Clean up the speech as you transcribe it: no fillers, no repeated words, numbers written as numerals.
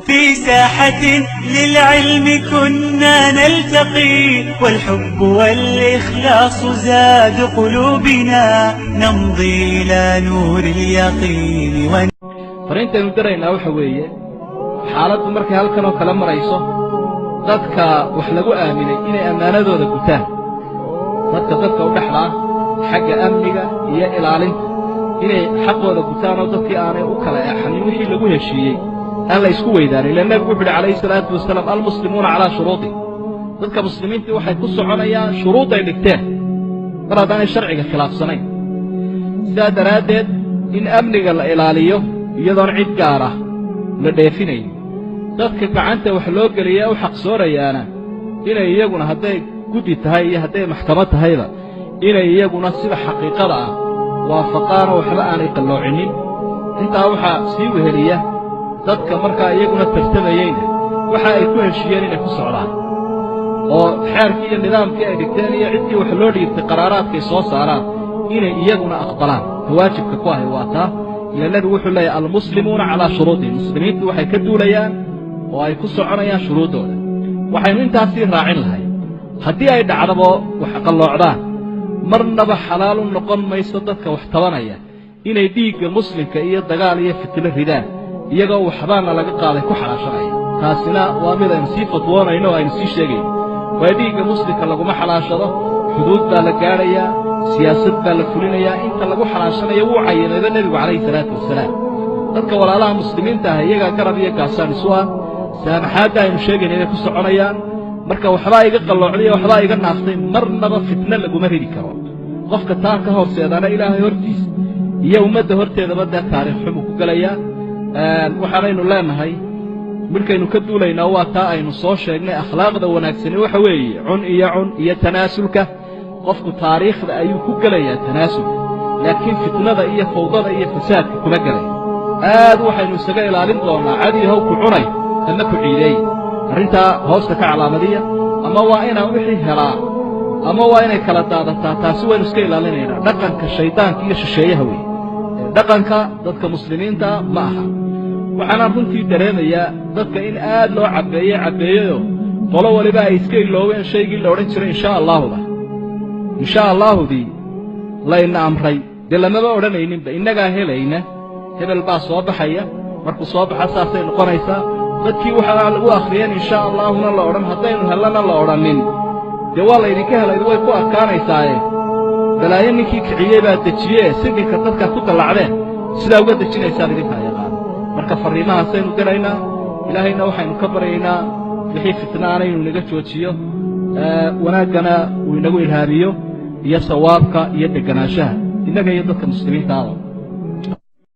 في ساحة للعلم كنا نلتقي والحب والإخلاص زاد قلوبنا نمضي إلى نور اليقين فرينت ندرينا وحوية حالة مركي هالكنو كلام رئيسه ذاتك وحلقو آمني إني أمانة ذو ذكتان ذاتك ودحلا حق أمنك إيا إلالين إني حق ذو ذكتان وذاتك آني أكلا يحني وحي لقوه الشيء ألا يسكوه إذاني لأن النبي عليه الصلاة والسلام المسلمون على شروطه ذاتك مسلمين وحي قصوا عنيا شروطه الكتان مرادان الشرعي خلاف سنين سيادة رادد إن أمنك الإلاليه يضان عيد قاره لديفيني dadka gacanta wax loo galiyaa oo xaq soorayaana inay iyaguna haday gudi tahay iyo haday maxkamad tahayba inay iyaguna sida xaqiiqada ah waafaqaan oo waxba aanay qalloocinin intaa waxa sii weheliya dadka marka iyaguna tartamayeen waxa ay ku heshiyeen inay ku socdaan oo xeerkii iyo nidaamkii ay dhigteen iyo cidii wax loo dhigtay qaraaraadkay soo saaraan inay iyaguna aqbalaan waajibka ku ah waata النبي وحول لي المسلمون على شروطهم المسلمين waxay ka duulayaan oo ay ku soconayaan shuruudooda waxay intaasi raacin lahayd hadii ay dhacdo wax qalloocdaan marnaba xalaal noqon mayso dadka wax tabanaya inay dhiigga muslimka iyo dagaal iyo fitna ridaan iyagoo waxbaana laga qaaday ku xalaashanaya taasina waa mid aan sii fatwoonayno oo aan sii sheegay waa dhiigga muslimka lagu ma xalaashado xuduud baa la gaaraya siyaasad baa la fulinayaa inta lagu xalaashanayo wuu cayiray nabigu calayhi salaatu wasalaam dadka walaalaha muslimiinta ah iyaga garab iyo gaasaan isu ah saamaxaadda aynu sheegayna inay ku soconayaan marka waxbaa iga qalloocday waxbaa iga naaftay marnaba fitna laguma ridi karo qofka taa ka hooseedana ilaahay hortiisa iyo ummadda horteedaba dee taariikh xumu ku galayaa waxaanaynu leenahay markaynu ka duulaynaa waa taa aynu soo sheegnay akhlaaqda wanaagsani waxa weeye cun iyo tanaasulka qofku taariikhda ayuu ku galayaa tanaasulka laakiin fitnada iyo fawdada iyo fasaadka kuma galay aad waxaynu isaga ilaalin doonaa cadii haw ku cunay ama ku ciideey arrintaa hoosta ka calaamadiya ama waa inaan wixii helaa ama waa inay kala daadataa taasi waynu iska ilaalinaynaa dhaqanka shaydaanka iyo shisheeyaha weeye dhaqanka dadka muslimiinta ma aha waxaana runtii dareemayaa dadka in aad loo cabeeyo qolo waliba ay iska ilooween shaygii la odhan jiray insha allaahudii layna amray dee lamaba odhanayninba innagaa helayna hebel baa soo baxaya markuu soo baxa saasay noqonaysaa dadkii waxaa lagu akhriyeen insha allaahuna la odhan haddaynu hellana la odhanin dee waa laydinka helaydu way ku adkaanaysaaye balaayo ninkii kiciyey baa dejiyee sidinka dadkaa ku dallacdeen sidaa uga dejinaysaan idinkaa yaqaan marka farriimahaasaynu gelaynaa ilaahayna waxaynu ka baryaynaa wixii fitnaana inuu naga joojiyo wanaaggana uu inagu ilhaabiyo iyo sawaabka iyo deganaanshaha innaga iyo dadka muslimiinta ah